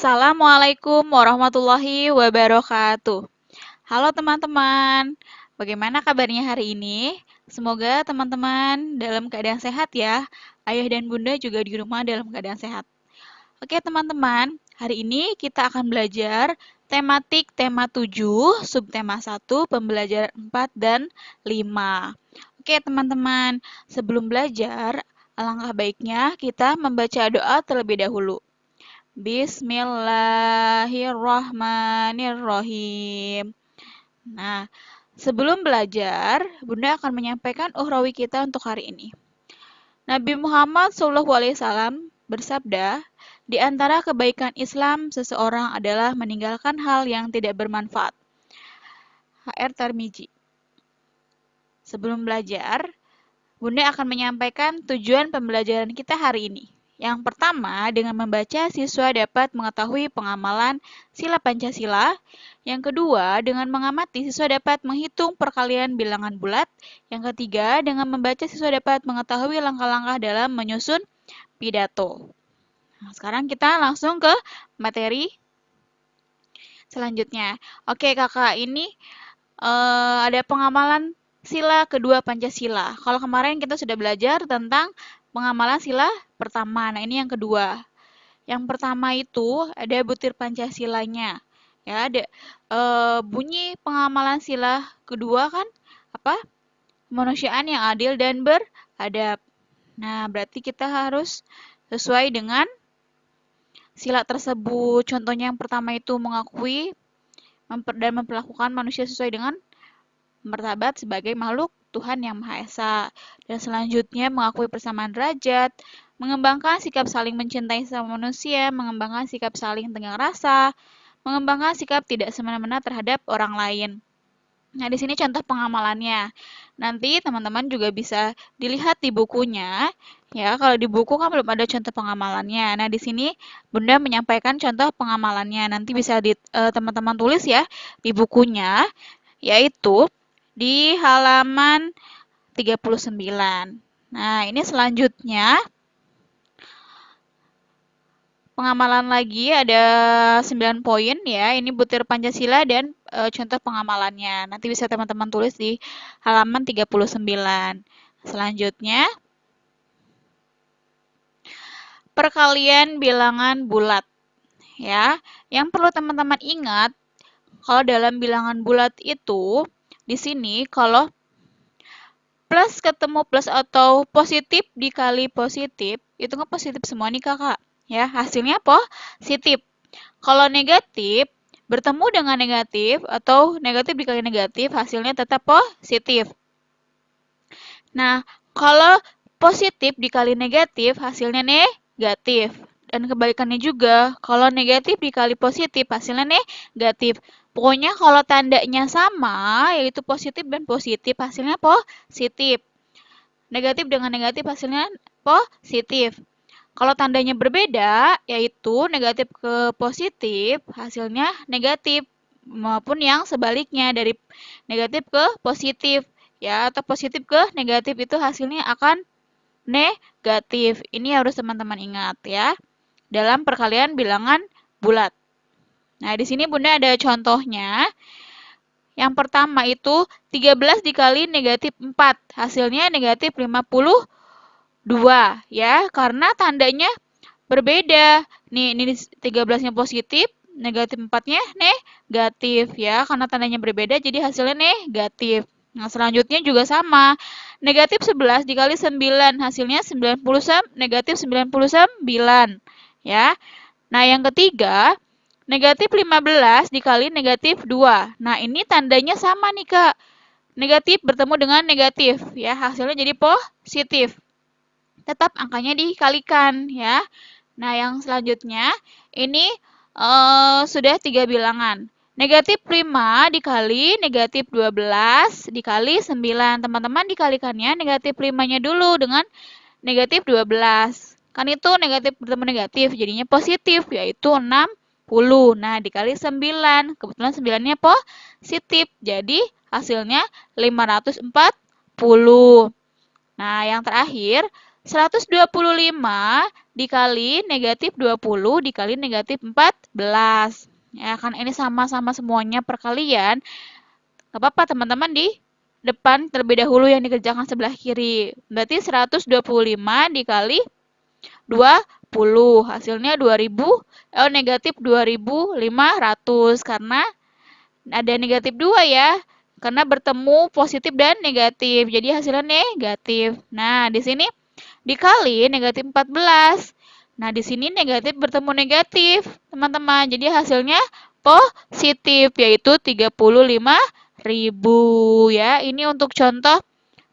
Assalamualaikum warahmatullahi wabarakatuh. Halo teman-teman, bagaimana kabarnya hari ini? Semoga teman-teman dalam keadaan sehat ya. Ayah dan bunda juga di rumah dalam keadaan sehat. Oke teman-teman, hari ini kita akan belajar tematik tema 7, subtema 1, pembelajaran 4 dan 5. Oke teman-teman, sebelum belajar, alangkah baiknya kita membaca doa terlebih dahulu. Bismillahirrahmanirrahim. Nah, sebelum belajar, Bunda akan menyampaikan uhrawi kita untuk hari ini. Nabi Muhammad SAW bersabda, di antara kebaikan Islam, seseorang adalah meninggalkan hal yang tidak bermanfaat. HR Tarmizi. Sebelum belajar, Bunda akan menyampaikan tujuan pembelajaran kita hari ini. Yang pertama, dengan membaca, siswa dapat mengetahui pengamalan sila Pancasila. Yang kedua, dengan mengamati, siswa dapat menghitung perkalian bilangan bulat. Yang ketiga, dengan membaca, siswa dapat mengetahui langkah-langkah dalam menyusun pidato. Nah, sekarang kita langsung ke materi selanjutnya. Oke, kakak, ini ada pengamalan sila kedua Pancasila. Kalau kemarin kita sudah belajar tentang pengamalan sila pertama. Nah, ini yang kedua. Yang pertama itu ada butir Pancasilanya. Ya, ada bunyi pengamalan sila kedua kan apa? Kemanusiaan yang adil dan beradab. Nah, berarti kita harus sesuai dengan sila tersebut. Contohnya yang pertama itu mengakui dan memperlakukan manusia sesuai dengan martabat sebagai makhluk Tuhan Yang Maha Esa. Dan selanjutnya mengakui persamaan derajat, mengembangkan sikap saling mencintai sesama manusia, mengembangkan sikap saling tenggang rasa, mengembangkan sikap tidak semena-mena terhadap orang lain. Nah, di sini contoh pengamalannya. Nanti teman-teman juga bisa dilihat di bukunya. Ya, kalau di buku kan belum ada contoh pengamalannya. Nah, di sini Bunda menyampaikan contoh pengamalannya. Nanti bisa teman-teman tulis ya di bukunya, yaitu di halaman 39. Nah, ini selanjutnya pengamalan lagi ada 9 poin ya. Ini butir Pancasila dan contoh pengamalannya. Nanti bisa teman-teman tulis di halaman 39. Selanjutnya perkalian bilangan bulat ya. Yang perlu teman-teman ingat kalau dalam bilangan bulat itu di sini kalau plus ketemu plus atau positif dikali positif, itu kan positif semua nih kakak. Ya, hasilnya positif. Kalau negatif, bertemu dengan negatif atau negatif dikali negatif, hasilnya tetap positif. Nah, kalau positif dikali negatif, hasilnya negatif. Dan kebalikannya juga, kalau negatif dikali positif, hasilnya negatif. Pokoknya kalau tandanya sama, yaitu positif dan positif, hasilnya positif. Negatif dengan negatif, hasilnya positif. Kalau tandanya berbeda, yaitu negatif ke positif, hasilnya negatif. Maupun yang sebaliknya, dari negatif ke positif. Ya, atau positif ke negatif itu hasilnya akan negatif. Ini harus teman-teman ingat ya. Dalam perkalian bilangan bulat. Nah, di sini Bunda ada contohnya. Yang pertama itu 13 dikali negatif 4. Hasilnya negatif 52 ya. Karena tandanya berbeda. Nih, ini 13-nya positif, negatif 4-nya negatif ya. Karena tandanya berbeda jadi hasilnya negatif. Nah, selanjutnya juga sama. Negatif 11 dikali 9, hasilnya negatif 99 ya. Nah, yang ketiga, negatif 15 dikali negatif 2. Nah, ini tandanya sama nih, Kak. Negatif bertemu dengan negatif ya, hasilnya jadi positif. Tetap angkanya dikalikan ya. Nah, yang selanjutnya ini sudah 3 bilangan. Negatif 5 dikali negatif 12 dikali 9. Teman-teman dikalikannya negatif 5-nya dulu dengan negatif 12. Kan itu negatif bertemu negatif, jadinya positif, yaitu 60. Nah, dikali 9. Kebetulan 9-nya positif, jadi hasilnya 540. Nah, yang terakhir, 125 dikali negatif 20 dikali negatif 14. Ya kan ini sama-sama semuanya perkalian. Gak apa-apa teman-teman di depan terlebih dahulu yang dikerjakan sebelah kiri. Berarti 125 dikali 20. Hasilnya 2000, negatif 2500 karena ada negatif 2 ya. Karena bertemu positif dan negatif. Jadi hasilnya negatif. Nah, di sini dikali negatif 14. Nah, di sini negatif bertemu negatif, teman-teman. Jadi hasilnya positif, yaitu 35.000 ya. Ini untuk contoh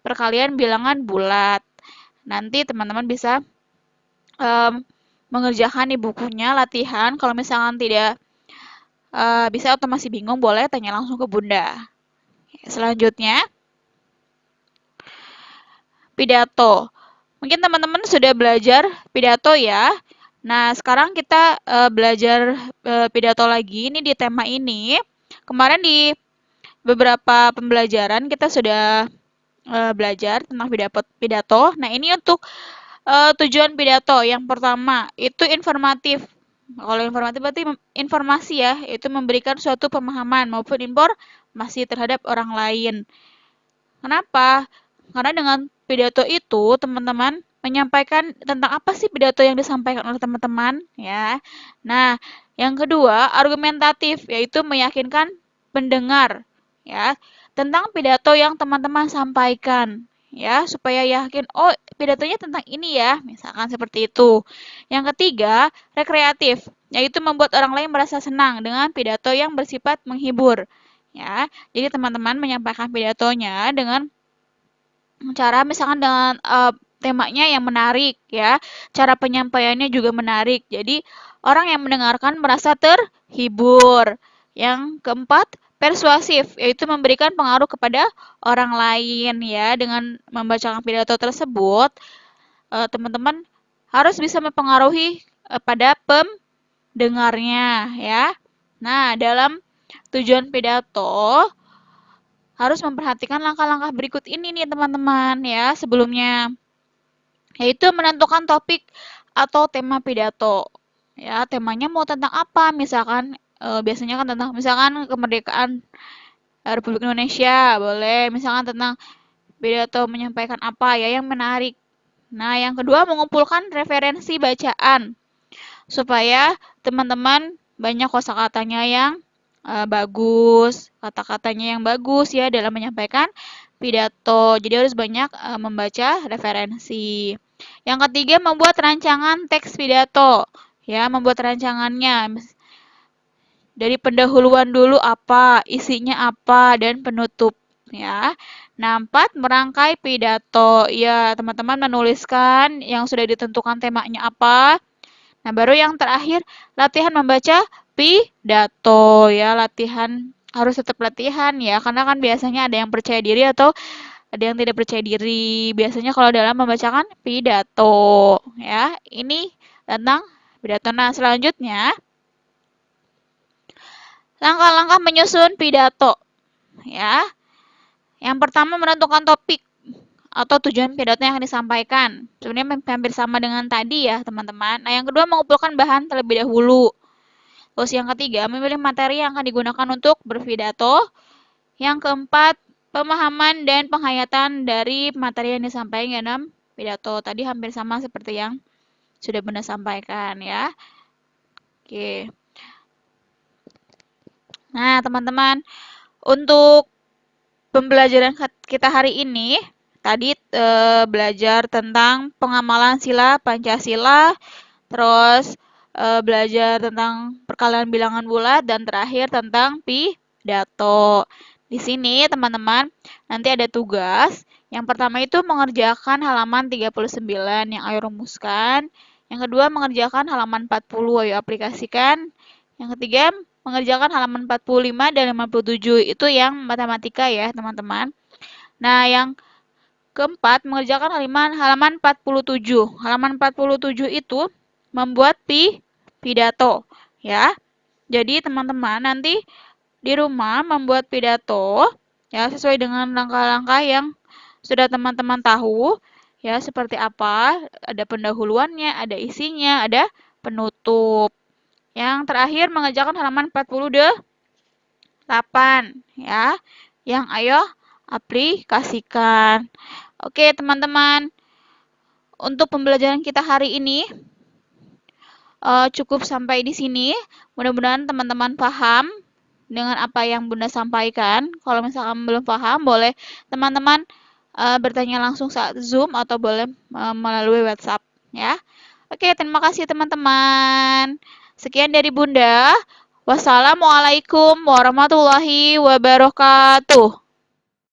perkalian bilangan bulat. Nanti teman-teman bisa mengerjakan di bukunya latihan. Kalau misalkan tidak bisa atau masih bingung, boleh tanya langsung ke Bunda. Selanjutnya, pidato. Mungkin teman-teman sudah belajar pidato ya. Nah, sekarang kita belajar pidato lagi. Ini di tema ini. Kemarin di beberapa pembelajaran kita sudah belajar tentang pidato. Nah, ini untuk tujuan pidato. Yang pertama, itu informatif. Kalau informatif berarti informasi ya, itu memberikan suatu pemahaman maupun informasi terhadap orang lain. Kenapa? Karena dengan pidato itu, teman-teman menyampaikan tentang apa sih pidato yang disampaikan oleh teman-teman, ya. Nah, yang kedua, argumentatif, yaitu meyakinkan pendengar, ya, tentang pidato yang teman-teman sampaikan, ya, supaya yakin, oh, pidatonya tentang ini ya, misalkan seperti itu. Yang ketiga, rekreatif, yaitu membuat orang lain merasa senang dengan pidato yang bersifat menghibur, ya. Jadi teman-teman menyampaikan pidatonya dengan cara misalkan dengan temanya yang menarik ya, cara penyampaiannya juga menarik. Jadi orang yang mendengarkan merasa terhibur. Yang keempat, persuasif, yaitu memberikan pengaruh kepada orang lain ya. Dengan membacakan pidato tersebut, teman-teman harus bisa mempengaruhi pada pendengarnya ya. Nah, dalam tujuan pidato harus memperhatikan langkah-langkah berikut ini nih teman-teman ya sebelumnya, yaitu menentukan topik atau tema pidato. Ya, temanya mau tentang apa? Misalkan biasanya kan tentang misalkan kemerdekaan Republik Indonesia, boleh misalkan tentang pidato menyampaikan apa ya yang menarik. Nah, yang kedua mengumpulkan referensi bacaan supaya teman-teman banyak kosakatanya yang bagus, kata-katanya yang bagus ya dalam menyampaikan pidato. Jadi harus banyak membaca referensi. Yang ketiga, membuat rancangan teks pidato. Ya, membuat rancangannya. Dari pendahuluan dulu apa, isinya apa, dan penutup. Ya. Nah, 4, merangkai pidato. Ya, teman-teman menuliskan yang sudah ditentukan temanya apa. Nah, baru yang terakhir, latihan membaca pidato ya, latihan harus tetap latihan ya, karena kan biasanya ada yang percaya diri atau ada yang tidak percaya diri. Biasanya kalau dalam membacakan pidato ya, ini tentang pidato. Nah, selanjutnya langkah-langkah menyusun pidato ya. Yang pertama menentukan topik atau tujuan pidato yang akan disampaikan. Sebenarnya hampir sama dengan tadi ya, teman-teman. Nah, yang kedua mengumpulkan bahan terlebih dahulu. Terus yang ketiga, memilih materi yang akan digunakan untuk berpidato. Yang keempat, pemahaman dan penghayatan dari materi yang disampaikan dalam pidato. Tadi hampir sama seperti yang sudah Bunda sampaikan ya. Oke. Nah, teman-teman, untuk pembelajaran kita hari ini, tadi belajar tentang pengamalan sila Pancasila, terus belajar tentang perkalian bilangan bulat, dan terakhir tentang pidato. Di sini teman-teman nanti ada tugas. Yang pertama itu mengerjakan halaman 39 yang ayo rumuskan. Yang kedua mengerjakan halaman 40 ayo aplikasikan. Yang ketiga mengerjakan halaman 45 dan 57 itu yang matematika ya teman-teman. Nah yang keempat mengerjakan halaman 47. Halaman 47 itu membuat pidato ya. Jadi teman-teman nanti di rumah membuat pidato ya sesuai dengan langkah-langkah yang sudah teman-teman tahu. Ya, seperti apa? Ada pendahuluannya, ada isinya, ada penutup. Yang terakhir mengerjakan halaman 48 ya. Yang ayo aplikasikan. Oke, teman-teman. Untuk pembelajaran kita hari ini cukup sampai di sini. Mudah-mudahan teman-teman paham dengan apa yang Bunda sampaikan. Kalau misalkan belum paham, boleh teman-teman bertanya langsung saat Zoom atau boleh melalui WhatsApp ya. Oke, terima kasih teman-teman. Sekian dari Bunda. Wassalamualaikum warahmatullahi wabarakatuh.